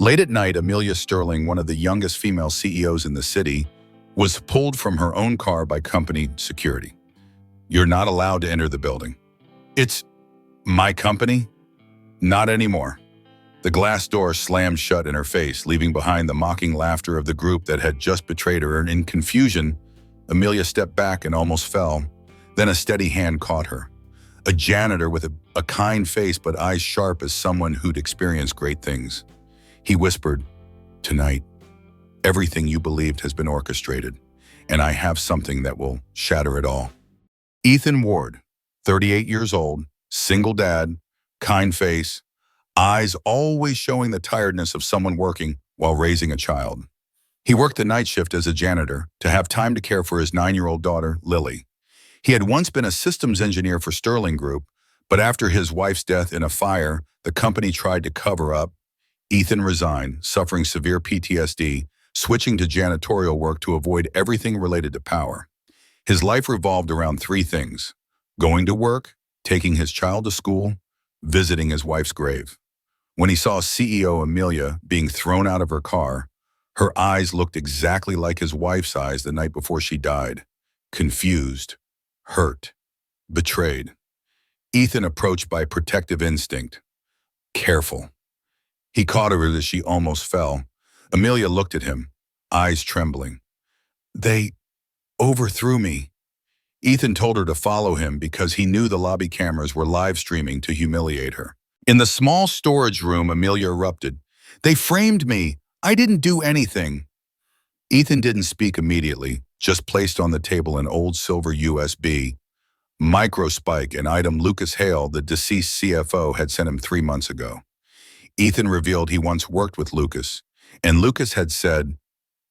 Late at night, Amelia Sterling, one of the youngest female CEOs in the city, was pulled from her own car by company security. "You're not allowed to enter the building." "It's my company?" "Not anymore." The glass door slammed shut in her face, leaving behind the mocking laughter of the group that had just betrayed her. And in confusion, Amelia stepped back and almost fell. Then a steady hand caught her. A janitor with a kind face but eyes sharp as someone who'd experienced great things. He whispered, "Tonight, everything you believed has been orchestrated, and I have something that will shatter it all." Ethan Ward, 38 years old, single dad, kind face, eyes always showing the tiredness of someone working while raising a child. He worked the night shift as a janitor to have time to care for his 9-year-old daughter, Lily. He had once been a systems engineer for Sterling Group, but after his wife's death in a fire, the company tried to cover up. Ethan resigned, suffering severe PTSD, switching to janitorial work to avoid everything related to power. His life revolved around 3 things: going to work, taking his child to school, visiting his wife's grave. When he saw CEO Amelia being thrown out of her car, her eyes looked exactly like his wife's eyes the night before she died. Confused, hurt, betrayed. Ethan approached by protective instinct. Careful. He caught her as she almost fell. Amelia looked at him, eyes trembling. "They overthrew me." Ethan told her to follow him because he knew the lobby cameras were live streaming to humiliate her. In the small storage room, Amelia erupted. "They framed me. I didn't do anything." Ethan didn't speak immediately, just placed on the table an old silver USB microspike, an item Lucas Hale, the deceased CFO, had sent him 3 months ago. Ethan revealed he once worked with Lucas, and Lucas had said,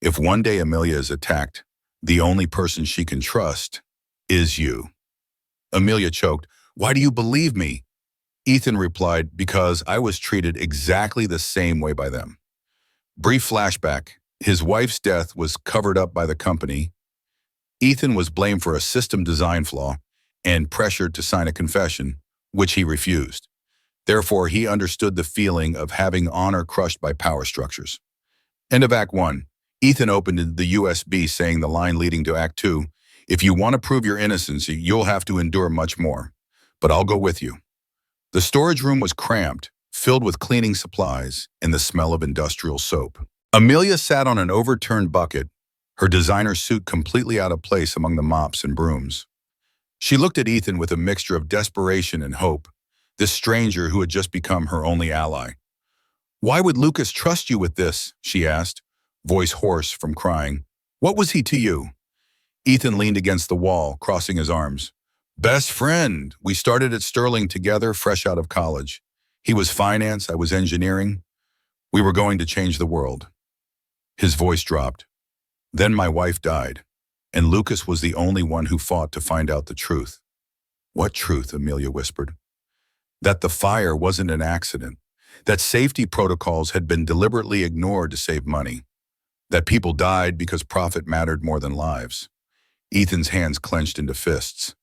"If one day Amelia is attacked, the only person she can trust is you." Amelia choked. "Why do you believe me?" Ethan replied, "Because I was treated exactly the same way by them." Brief flashback. His wife's death was covered up by the company. Ethan was blamed for a system design flaw and pressured to sign a confession, which he refused. Therefore, he understood the feeling of having honor crushed by power structures. End of Act 1. Ethan opened the USB, saying the line leading to Act 2, "If you want to prove your innocence, you'll have to endure much more. But I'll go with you." The storage room was cramped, filled with cleaning supplies and the smell of industrial soap. Amelia sat on an overturned bucket, her designer suit completely out of place among the mops and brooms. She looked at Ethan with a mixture of desperation and hope, this stranger who had just become her only ally. "Why would Lucas trust you with this?" she asked, voice hoarse from crying. "What was he to you?" Ethan leaned against the wall, crossing his arms. "Best friend. We started at Sterling together, fresh out of college. He was finance, I was engineering. We were going to change the world." His voice dropped. "Then my wife died, and Lucas was the only one who fought to find out the truth." "What truth?" Amelia whispered. "That the fire wasn't an accident, that safety protocols had been deliberately ignored to save money, that people died because profit mattered more than lives." Ethan's hands clenched into fists.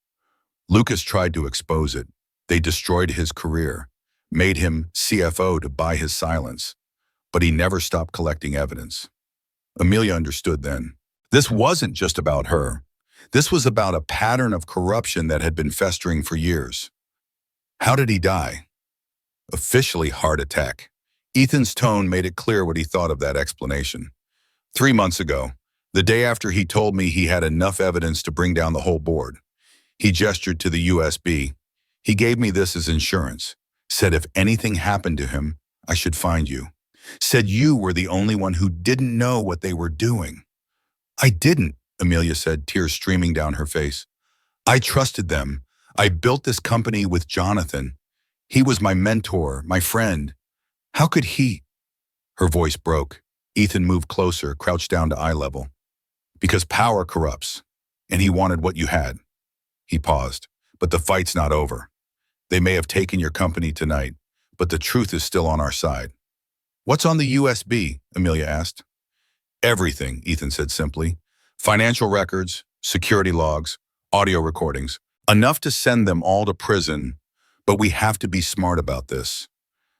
Lucas tried to expose it. They destroyed his career, made him CFO to buy his silence, but he never stopped collecting evidence. Amelia understood then. This wasn't just about her. This was about a pattern of corruption that had been festering for years. How did he die? Officially heart attack. Ethan's tone made it clear what he thought of that explanation. 3 months ago, the day after he told me he had enough evidence to bring down the whole board. He gestured to the USB. "He gave me this as insurance. Said if anything happened to him, I should find you. Said you were the only one who didn't know what they were doing." "I didn't," Amelia said, tears streaming down her face. "I trusted them. I built this company with Jonathan. He was my mentor, my friend. How could he?" Her voice broke. Ethan moved closer, crouched down to eye level. "Because power corrupts, and he wanted what you had." He paused. "But the fight's not over. They may have taken your company tonight, but the truth is still on our side." "What's on the USB?" Amelia asked. "Everything," Ethan said simply. "Financial records, security logs, audio recordings. Enough to send them all to prison, but we have to be smart about this.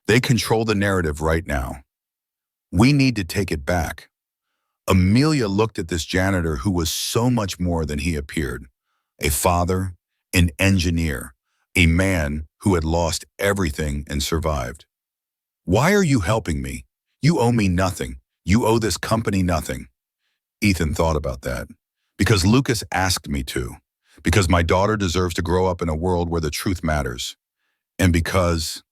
They control the narrative right now." We need to take it back. Amelia looked at this janitor who was so much more than he appeared. A father, an engineer, a man who had lost everything and survived. Why are you helping me? You owe me nothing. You owe this company nothing. Ethan thought about that. Because Lucas asked me to. Because my daughter deserves to grow up in a world where the truth matters. And because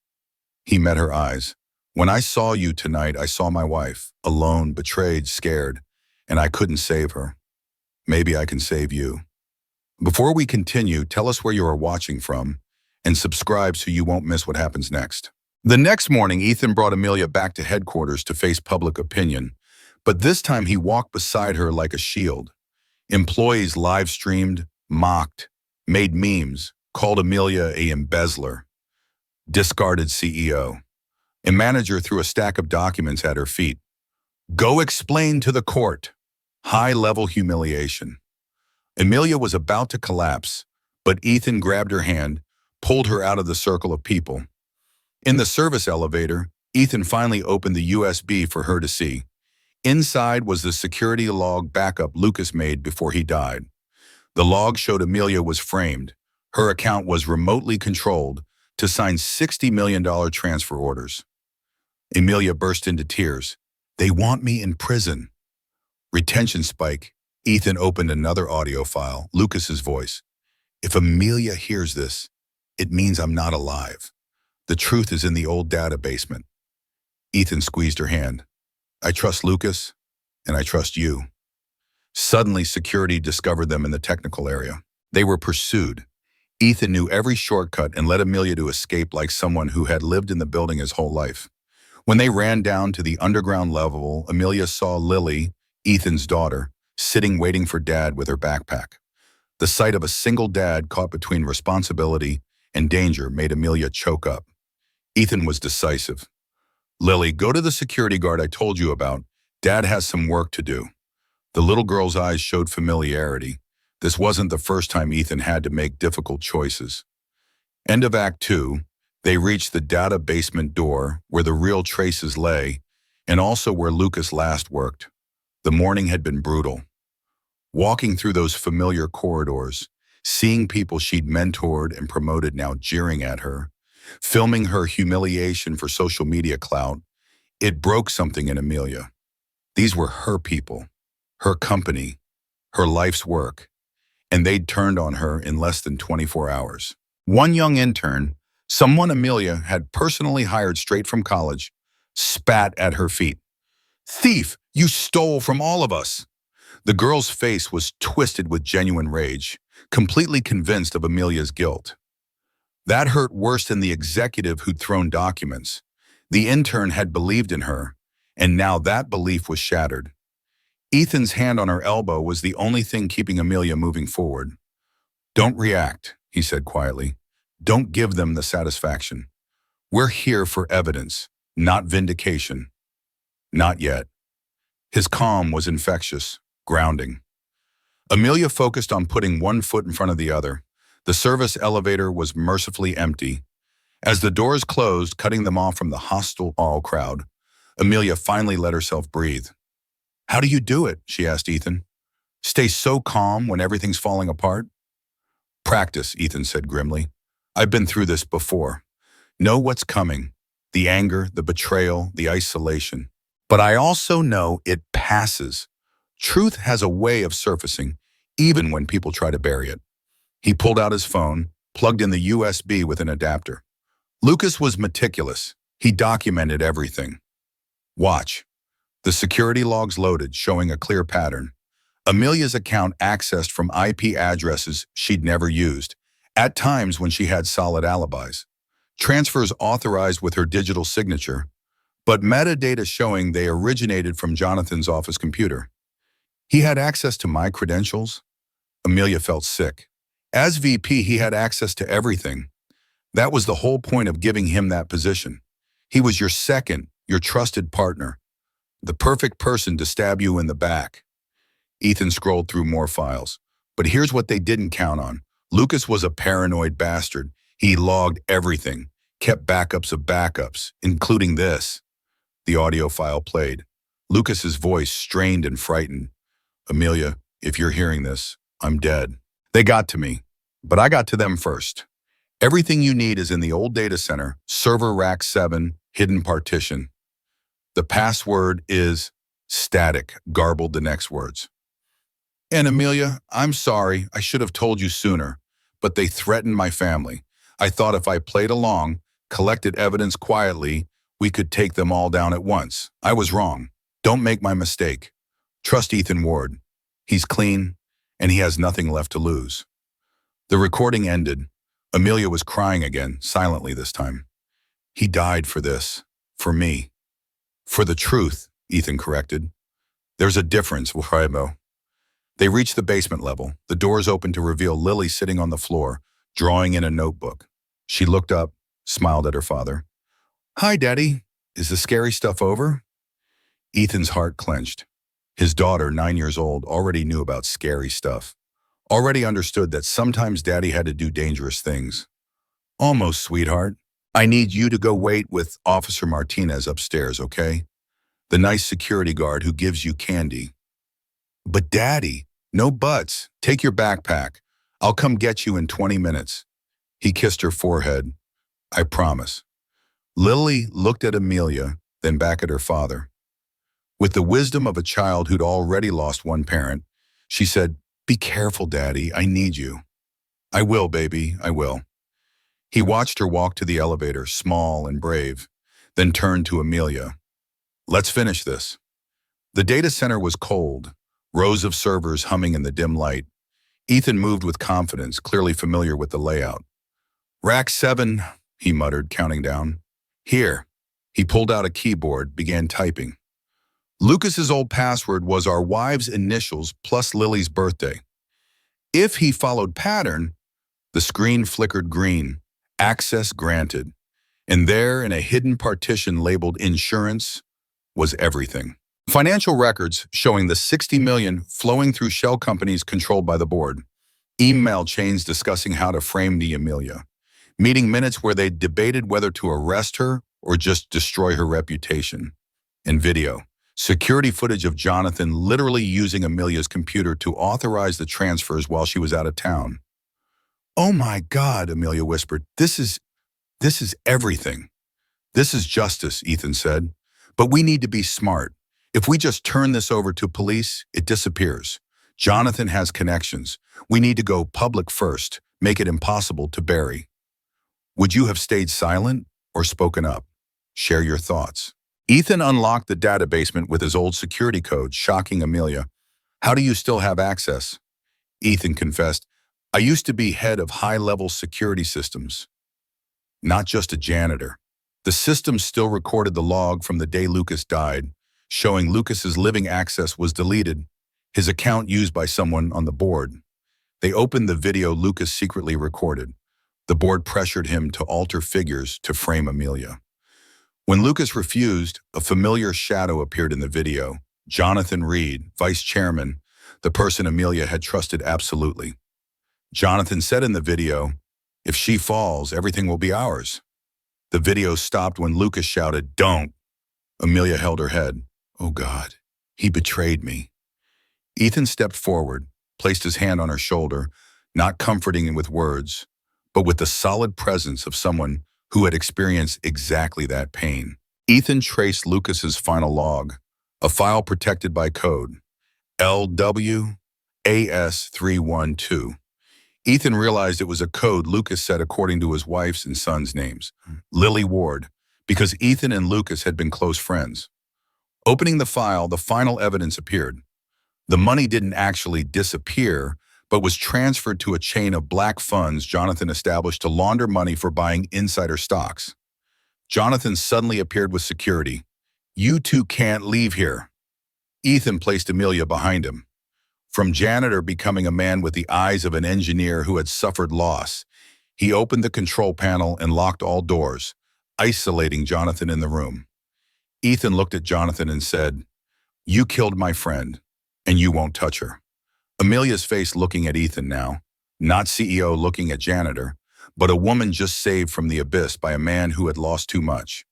he met her eyes. When I saw you tonight, I saw my wife, alone, betrayed, scared, and I couldn't save her. Maybe I can save you. Before we continue, tell us where you are watching from and subscribe so you won't miss what happens next. The next morning, Ethan brought Amelia back to headquarters to face public opinion, but this time he walked beside her like a shield. Employees live-streamed, mocked, made memes, called Amelia a embezzler, discarded CEO. A manager threw a stack of documents at her feet. Go explain to the court. High-level humiliation. Amelia was about to collapse, but Ethan grabbed her hand, pulled her out of the circle of people. In the service elevator, Ethan finally opened the USB for her to see. Inside was the security log backup Lucas made before he died. The log showed Amelia was framed. Her account was remotely controlled to sign $60 million transfer orders. Amelia burst into tears. They want me in prison. Retention spike. Ethan opened another audio file, Lucas's voice. If Amelia hears this, it means I'm not alive. The truth is in the old data basement. Ethan squeezed her hand. I trust Lucas, and I trust you. Suddenly, security discovered them in the technical area. They were pursued. Ethan knew every shortcut and led Amelia to escape like someone who had lived in the building his whole life. When they ran down to the underground level, Amelia saw Lily, Ethan's daughter, sitting waiting for Dad with her backpack. The sight of a single dad caught between responsibility and danger made Amelia choke up. Ethan was decisive. Lily, go to the security guard I told you about. Dad has some work to do. The little girl's eyes showed familiarity. This wasn't the first time Ethan had to make difficult choices. End of Act 2, they reached the data basement door where the real traces lay, and also where Lucas last worked. The morning had been brutal. Walking through those familiar corridors, seeing people she'd mentored and promoted now jeering at her, filming her humiliation for social media clout, it broke something in Amelia. These were her people, her company, her life's work, and they'd turned on her in less than 24 hours. One young intern, someone Amelia had personally hired straight from college, spat at her feet. Thief, you stole from all of us. The girl's face was twisted with genuine rage, completely convinced of Amelia's guilt. That hurt worse than the executive who'd thrown documents. The intern had believed in her, and now that belief was shattered. Ethan's hand on her elbow was the only thing keeping Amelia moving forward. Don't react, he said quietly. Don't give them the satisfaction. We're here for evidence, not vindication. Not yet. His calm was infectious, grounding. Amelia focused on putting one foot in front of the other. The service elevator was mercifully empty. As the doors closed, cutting them off from the hostile crowd, Amelia finally let herself breathe. How do you do it? She asked Ethan. Stay so calm when everything's falling apart? Practice, Ethan said grimly. I've been through this before. Know what's coming. The anger, the betrayal, the isolation. But I also know it passes. Truth has a way of surfacing, even when people try to bury it. He pulled out his phone, plugged in the USB with an adapter. Lucas was meticulous. He documented everything. Watch. The security logs loaded, showing a clear pattern. Amelia's account accessed from IP addresses she'd never used, at times when she had solid alibis. Transfers authorized with her digital signature, but metadata showing they originated from Jonathan's office computer. He had access to my credentials? Amelia felt sick. As VP, he had access to everything. That was the whole point of giving him that position. He was your second, your trusted partner. The perfect person to stab you in the back. Ethan scrolled through more files. But here's what they didn't count on. Lucas was a paranoid bastard. He logged everything, kept backups of backups, including this. The audio file played. Lucas's voice strained and frightened. Amelia, if you're hearing this, I'm dead. They got to me, but I got to them first. Everything you need is in the old data center, server rack 7, hidden partition. The password is static, garbled the next words. And Amelia, I'm sorry, I should have told you sooner, but they threatened my family. I thought if I played along, collected evidence quietly, we could take them all down at once. I was wrong. Don't make my mistake. Trust Ethan Ward. He's clean, and he has nothing left to lose. The recording ended. Amelia was crying again, silently this time. He died for this. For me. For the truth, Ethan corrected. There's a difference, Wilfredo. They reached the basement level. The doors opened to reveal Lily sitting on the floor, drawing in a notebook. She looked up, smiled at her father. Hi, Daddy. Is the scary stuff over? Ethan's heart clenched. His daughter, 9 years old, already knew about scary stuff. Already understood that sometimes Daddy had to do dangerous things. Almost, sweetheart. I need you to go wait with Officer Martinez upstairs, okay? The nice security guard who gives you candy. But Daddy, no buts. Take your backpack. I'll come get you in 20 minutes. He kissed her forehead. I promise. Lily looked at Amelia, then back at her father. With the wisdom of a child who'd already lost one parent, she said, Be careful, Daddy. I need you. I will, baby. I will. He watched her walk to the elevator, small and brave, then turned to Amelia. Let's finish this. The data center was cold, rows of servers humming in the dim light. Ethan moved with confidence, clearly familiar with the layout. Rack 7, he muttered, counting down. Here. He pulled out a keyboard, began typing. Lucas's old password was our wives' initials plus Lily's birthday. If he followed pattern, the screen flickered green. Access granted. And there, in a hidden partition labeled insurance, was everything. Financial records showing the $60 million flowing through shell companies controlled by the board. Email chains discussing how to frame the Amelia. Meeting minutes where they debated whether to arrest her or just destroy her reputation. And video. Security footage of Jonathan literally using Amelia's computer to authorize the transfers while she was out of town. Oh my God, Amelia whispered. This is everything. This is justice, Ethan said. But we need to be smart. If we just turn this over to police, it disappears. Jonathan has connections. We need to go public first, make it impossible to bury. Would you have stayed silent or spoken up? Share your thoughts. Ethan unlocked the data basement with his old security code, shocking Amelia. How do you still have access? Ethan confessed, I used to be head of high-level security systems, not just a janitor. The system still recorded the log from the day Lucas died, showing Lucas's living access was deleted, his account used by someone on the board. They opened the video Lucas secretly recorded. The board pressured him to alter figures to frame Amelia. When Lucas refused, a familiar shadow appeared in the video. Jonathan Reed, vice chairman, the person Amelia had trusted absolutely. Jonathan said in the video, if she falls, everything will be ours. The video stopped when Lucas shouted, don't. Amelia held her head. Oh God, he betrayed me. Ethan stepped forward, placed his hand on her shoulder, not comforting with words, but with the solid presence of someone who had experienced exactly that pain. Ethan traced Lucas's final log, a file protected by code, LWAS312. Ethan realized it was a code Lucas set according to his wife's and son's names, Lily Ward, because Ethan and Lucas had been close friends. Opening the file, the final evidence appeared. The money didn't actually disappear, but was transferred to a chain of black funds Jonathan established to launder money for buying insider stocks. Jonathan suddenly appeared with security. You two can't leave here. Ethan placed Amelia behind him. From janitor becoming a man with the eyes of an engineer who had suffered loss, he opened the control panel and locked all doors, isolating Jonathan in the room. Ethan looked at Jonathan and said, you killed my friend, and you won't touch her. Amelia's face looking at Ethan now, not CEO looking at janitor, but a woman just saved from the abyss by a man who had lost too much.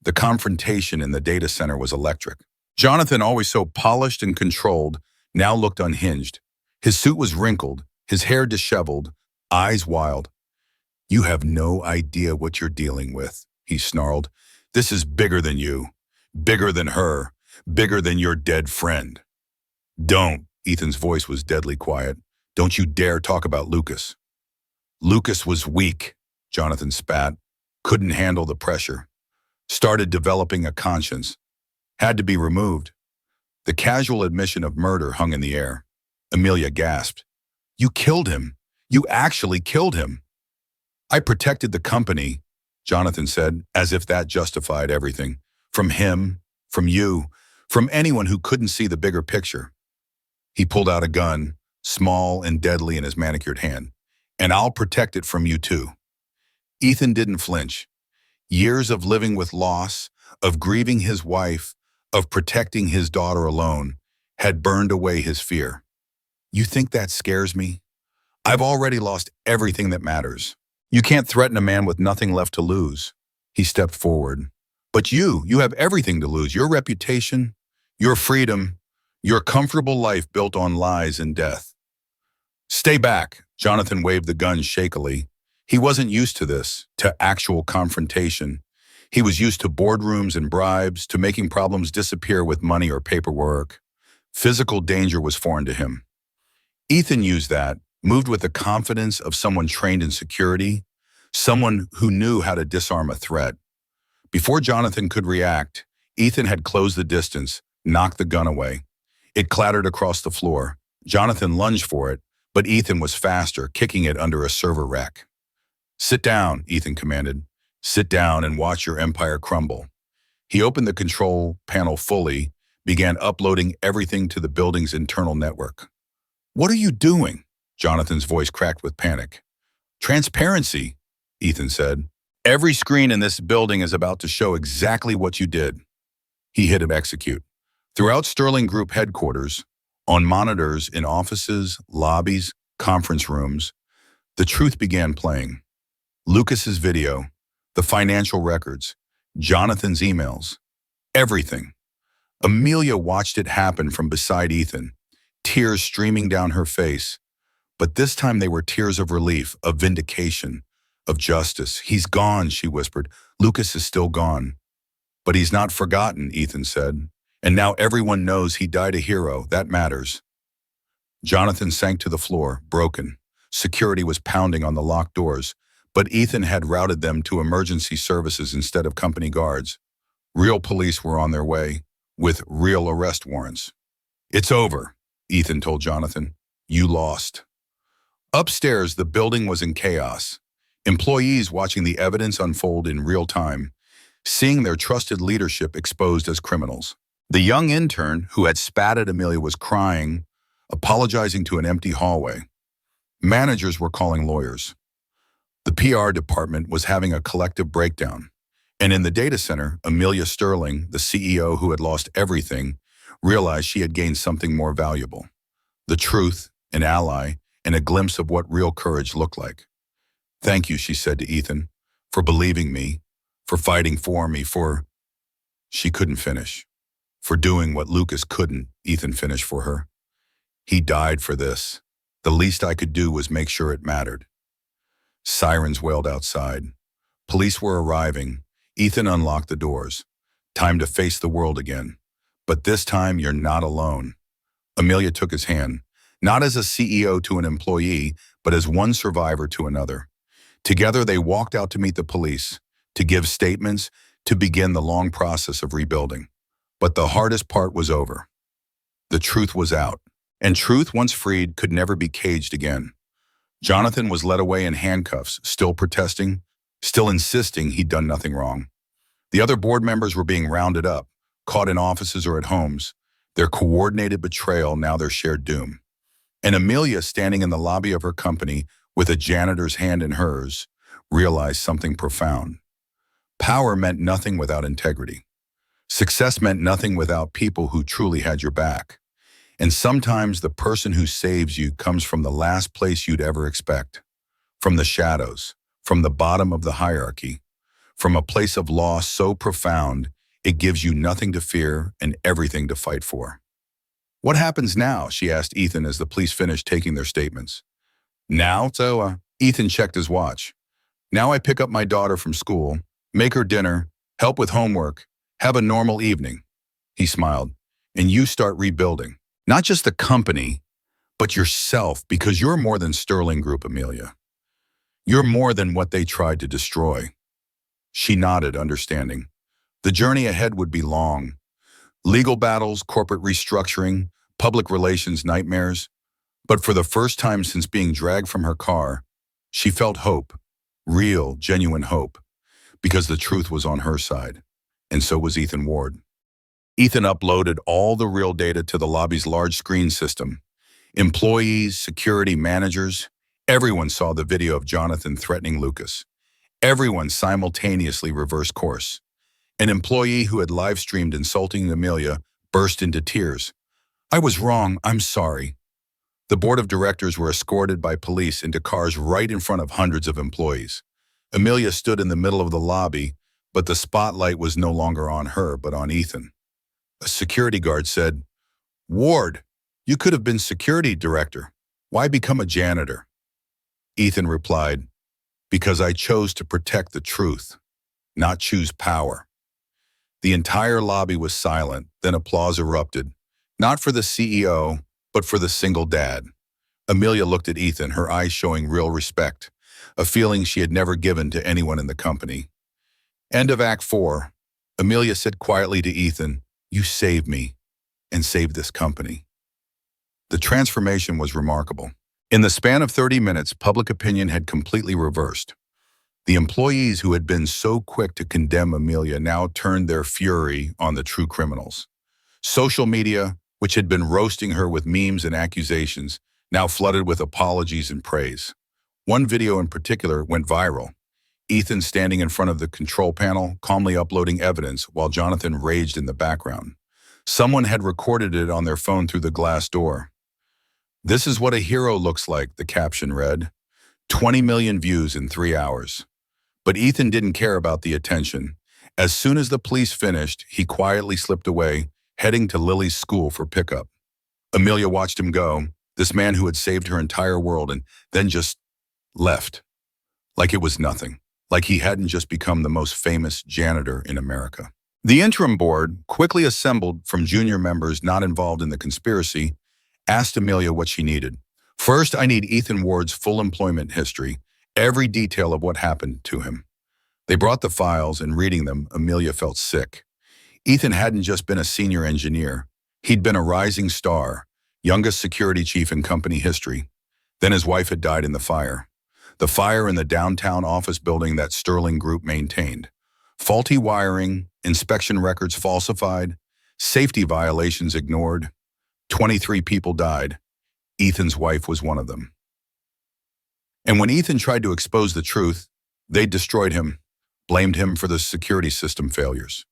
The confrontation in the data center was electric. Jonathan, always so polished and controlled, now looked unhinged. His suit was wrinkled, his hair disheveled, eyes wild. "You have no idea what you're dealing with," he snarled. "This is bigger than you, bigger than her, bigger than your dead friend." "Don't," Ethan's voice was deadly quiet. "Don't you dare talk about Lucas." "Lucas was weak," Jonathan spat. "Couldn't handle the pressure. Started developing a conscience. Had to be removed." The casual admission of murder hung in the air. Amelia gasped. "You killed him. You actually killed him." "I protected the company," Jonathan said, as if that justified everything. "From him, from you, from anyone who couldn't see the bigger picture." He pulled out a gun, small and deadly in his manicured hand. "And I'll protect it from you too." Ethan didn't flinch. Years of living with loss, of grieving his wife, of protecting his daughter alone, had burned away his fear. "You think that scares me? I've already lost everything that matters. You can't threaten a man with nothing left to lose." He stepped forward. "But you have everything to lose. Your reputation, your freedom, your comfortable life built on lies and death." "Stay back," Jonathan waved the gun shakily. He wasn't used to this, to actual confrontation. He was used to boardrooms and bribes, to making problems disappear with money or paperwork. Physical danger was foreign to him. Ethan used that, moved with the confidence of someone trained in security, someone who knew how to disarm a threat. Before Jonathan could react, Ethan had closed the distance, knocked the gun away. It clattered across the floor. Jonathan lunged for it, but Ethan was faster, kicking it under a server rack. "Sit down," Ethan commanded. "Sit down and watch your empire crumble." He opened the control panel fully, began uploading everything to the building's internal network. "What are you doing?" Jonathan's voice cracked with panic. "Transparency," Ethan said. "Every screen in this building is about to show exactly what you did." He hit execute. Throughout Sterling Group headquarters, on monitors in offices, lobbies, conference rooms, the truth began playing. Lucas's video, the financial records, Jonathan's emails, everything. Amelia watched it happen from beside Ethan, tears streaming down her face. But this time they were tears of relief, of vindication, of justice. "He's gone," she whispered. "Lucas is still gone." "But he's not forgotten," Ethan said. "And now everyone knows he died a hero. That matters." Jonathan sank to the floor, broken. Security was pounding on the locked doors, but Ethan had routed them to emergency services instead of company guards. Real police were on their way, with real arrest warrants. "It's over," Ethan told Jonathan. "You lost." Upstairs, the building was in chaos. Employees watching the evidence unfold in real time, seeing their trusted leadership exposed as criminals. The young intern who had spat at Amelia was crying, apologizing to an empty hallway. Managers were calling lawyers. The PR department was having a collective breakdown. And in the data center, Amelia Sterling, the CEO who had lost everything, realized she had gained something more valuable. The truth, an ally, and a glimpse of what real courage looked like. "Thank you," she said to Ethan, "for believing me, for fighting for me, for—" She couldn't finish. "For doing what Lucas couldn't," Ethan finished for her. "He died for this. The least I could do was make sure it mattered." Sirens wailed outside. Police were arriving. Ethan unlocked the doors. "Time to face the world again. But this time you're not alone." Amelia took his hand, not as a CEO to an employee, but as one survivor to another. Together they walked out to meet the police, to give statements, to begin the long process of rebuilding. But the hardest part was over. The truth was out. And truth, once freed, could never be caged again. Jonathan was led away in handcuffs, still protesting, still insisting he'd done nothing wrong. The other board members were being rounded up, caught in offices or at homes, their coordinated betrayal now their shared doom. And Amelia, standing in the lobby of her company with a janitor's hand in hers, realized something profound. Power meant nothing without integrity. Success meant nothing without people who truly had your back. And sometimes the person who saves you comes from the last place you'd ever expect. From the shadows, from the bottom of the hierarchy, from a place of loss so profound It gives you nothing to fear and everything to fight for. What happens now? She asked Ethan as the police finished taking their statements. Ethan checked his watch. Now I pick up my daughter from school, make her dinner, help with homework, have a normal evening. He smiled. And you start rebuilding. Not just the company, but yourself, because you're more than Sterling Group, Amelia. You're more than what they tried to destroy. She nodded, understanding. The journey ahead would be long. Legal battles, corporate restructuring, public relations nightmares. But for the first time since being dragged from her car, she felt hope, real, genuine hope, because the truth was on her side, and so was Ethan Ward. Ethan uploaded all the real data to the lobby's large screen system. Employees, security, managers, everyone saw the video of Jonathan threatening Lucas. Everyone simultaneously reversed course. An employee who had live-streamed insulting Amelia burst into tears. I was wrong, I'm sorry. The board of directors were escorted by police into cars right in front of hundreds of employees. Amelia stood in the middle of the lobby, but the spotlight was no longer on her, but on Ethan. A security guard said, Ward, you could have been security director. Why become a janitor? Ethan replied, because I chose to protect the truth, not choose power. The entire lobby was silent, then applause erupted, not for the CEO, but for the single dad. Amelia looked at Ethan, her eyes showing real respect, a feeling she had never given to anyone in the company. End of Act 4. Amelia said quietly to Ethan, you saved me and saved this company. The transformation was remarkable. In the span of 30 minutes, public opinion had completely reversed. The employees who had been so quick to condemn Amelia now turned their fury on the true criminals. Social media, which had been roasting her with memes and accusations, now flooded with apologies and praise. One video in particular went viral. Ethan standing in front of the control panel, calmly uploading evidence while Jonathan raged in the background. Someone had recorded it on their phone through the glass door. This is what a hero looks like, the caption read. 20 million views in 3 hours. But Ethan didn't care about the attention. As soon as the police finished, he quietly slipped away, heading to Lily's school for pickup. Amelia watched him go, this man who had saved her entire world, and then just left. Like it was nothing. Like he hadn't just become the most famous janitor in America. The interim board, quickly assembled from junior members not involved in the conspiracy, asked Amelia what she needed. First, I need Ethan Ward's full employment history, every detail of what happened to him. They brought the files, and reading them, Amelia felt sick. Ethan hadn't just been a senior engineer. He'd been a rising star, youngest security chief in company history. Then his wife had died in the fire. The fire in the downtown office building that Sterling Group maintained. Faulty wiring, inspection records falsified, safety violations ignored. 23 people died. Ethan's wife was one of them. And when Ethan tried to expose the truth, they destroyed him, blamed him for the security system failures,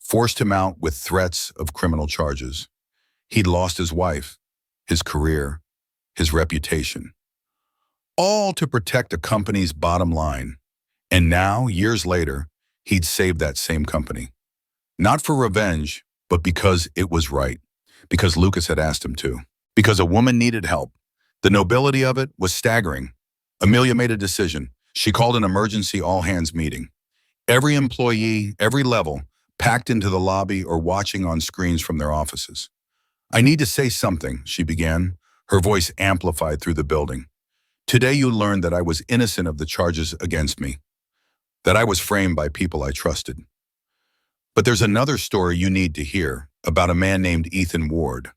forced him out with threats of criminal charges. He'd lost his wife, his career, his reputation, all to protect a company's bottom line. And now, years later, he'd saved that same company. Not for revenge, but because it was right. Because Lucas had asked him to. Because a woman needed help. The nobility of it was staggering. Amelia made a decision. She called an emergency all-hands meeting. Every employee, every level, packed into the lobby or watching on screens from their offices. I need to say something, she began, her voice amplified through the building. Today you learned that I was innocent of the charges against me, that I was framed by people I trusted. But there's another story you need to hear about a man named Ethan Ward.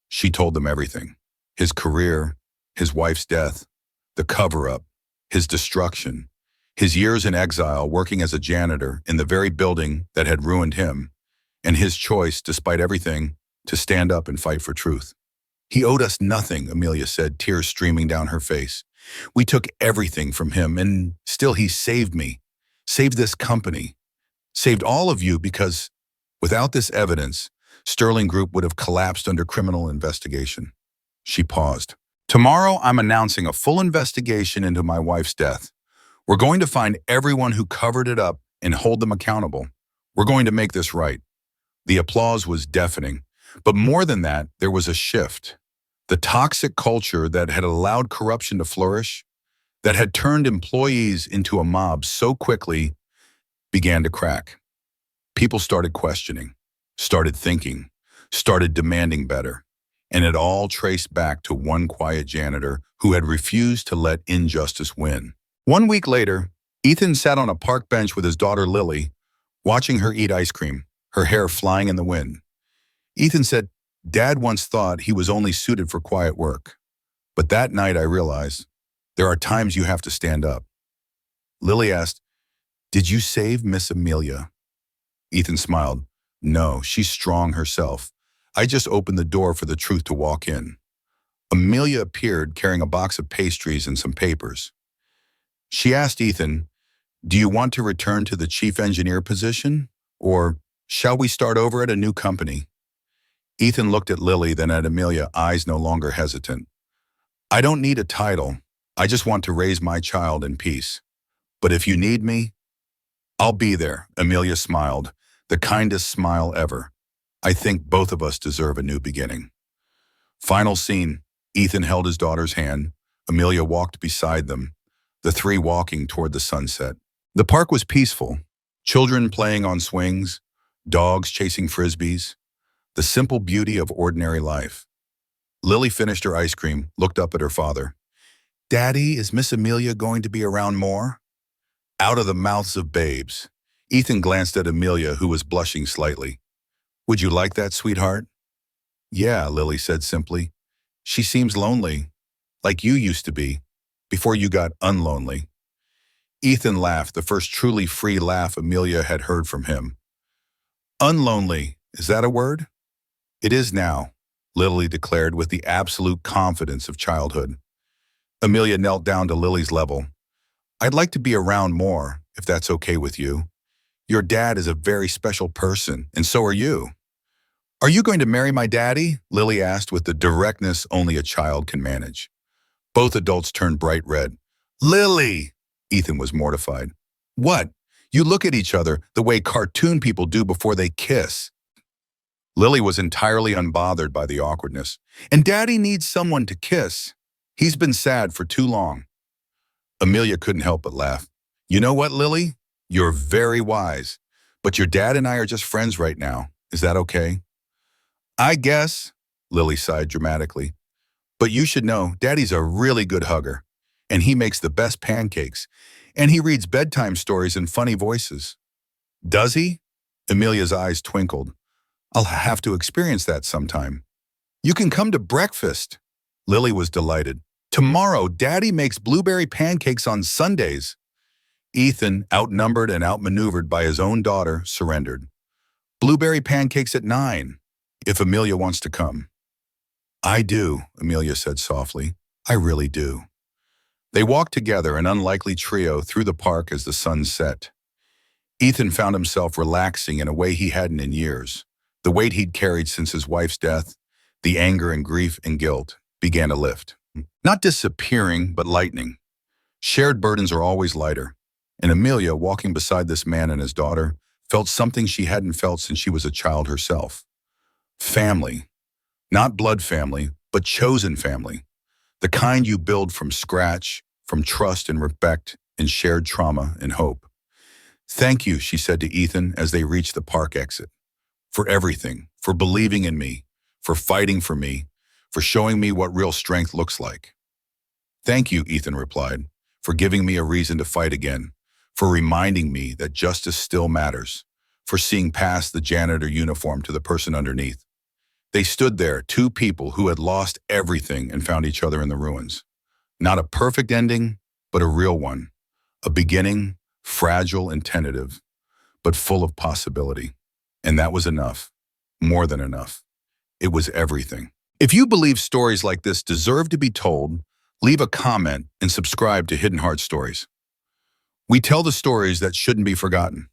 She told them everything. His career, his wife's death, the cover-up, his destruction, his years in exile working as a janitor in the very building that had ruined him, and his choice, despite everything, to stand up and fight for truth. He owed us nothing, Amelia said, tears streaming down her face. We took everything from him, and still he saved me, saved this company, saved all of you, because without this evidence, Sterling Group would have collapsed under criminal investigation. She paused. Tomorrow, I'm announcing a full investigation into my wife's death. We're going to find everyone who covered it up and hold them accountable. We're going to make this right. The applause was deafening. But more than that, there was a shift. The toxic culture that had allowed corruption to flourish, that had turned employees into a mob so quickly, began to crack. People started questioning, started thinking, started demanding better. And it all traced back to one quiet janitor who had refused to let injustice win. 1 week later, Ethan sat on a park bench with his daughter Lily, watching her eat ice cream, her hair flying in the wind. Ethan said, "Dad once thought he was only suited for quiet work. But that night I realized there are times you have to stand up." Lily asked, "Did you save Miss Amelia?" Ethan smiled. "No, she's strong herself. I just opened the door for the truth to walk in." Amelia appeared carrying a box of pastries and some papers. She asked Ethan, "Do you want to return to the chief engineer position? Or shall we start over at a new company?" Ethan looked at Lily, then at Amelia, eyes no longer hesitant. "I don't need a title. I just want to raise my child in peace. But if you need me, I'll be there." Amelia smiled, the kindest smile ever. "I think both of us deserve a new beginning." Final scene. Ethan held his daughter's hand. Amelia walked beside them, the three walking toward the sunset. The park was peaceful. Children playing on swings, dogs chasing frisbees, the simple beauty of ordinary life. Lily finished her ice cream, looked up at her father. "Daddy, is Miss Amelia going to be around more?" Out of the mouths of babes. Ethan glanced at Amelia, who was blushing slightly. "Would you like that, sweetheart?" "Yeah," Lily said simply. "She seems lonely, like you used to be, before you got unlonely." Ethan laughed, the first truly free laugh Amelia had heard from him. "Unlonely, is that a word?" "It is now," Lily declared with the absolute confidence of childhood. Amelia knelt down to Lily's level. "I'd like to be around more, if that's okay with you. Your dad is a very special person, and so are you." "Are you going to marry my daddy?" Lily asked with the directness only a child can manage. Both adults turned bright red. "Lily!" Ethan was mortified. "What? You look at each other the way cartoon people do before they kiss." Lily was entirely unbothered by the awkwardness. "And Daddy needs someone to kiss. He's been sad for too long." Amelia couldn't help but laugh. "You know what, Lily? You're very wise. But your dad and I are just friends right now. Is that okay?" "I guess," Lily sighed dramatically. "But you should know, Daddy's a really good hugger. And he makes the best pancakes. And he reads bedtime stories in funny voices." "Does he?" Amelia's eyes twinkled. "I'll have to experience that sometime." "You can come to breakfast." Lily was delighted. "Tomorrow, Daddy makes blueberry pancakes on Sundays." Ethan, outnumbered and outmaneuvered by his own daughter, surrendered. "Blueberry pancakes at 9, if Amelia wants to come." "I do," Amelia said softly. "I really do." They walked together, an unlikely trio, through the park as the sun set. Ethan found himself relaxing in a way he hadn't in years. The weight he'd carried since his wife's death, the anger and grief and guilt, began to lift. Not disappearing, but lightening. Shared burdens are always lighter. And Amelia, walking beside this man and his daughter, felt something she hadn't felt since she was a child herself. Family. Not blood family, but chosen family. The kind you build from scratch, from trust and respect and shared trauma and hope. "Thank you," she said to Ethan as they reached the park exit. "For everything, for believing in me, for fighting for me, for showing me what real strength looks like." "Thank you," Ethan replied, "for giving me a reason to fight again, for reminding me that justice still matters, for seeing past the janitor uniform to the person underneath." They stood there, two people who had lost everything and found each other in the ruins. Not a perfect ending, but a real one. A beginning, fragile and tentative, but full of possibility. And that was enough. More than enough. It was everything. If you believe stories like this deserve to be told, leave a comment and subscribe to Hidden Heart Stories. We tell the stories that shouldn't be forgotten.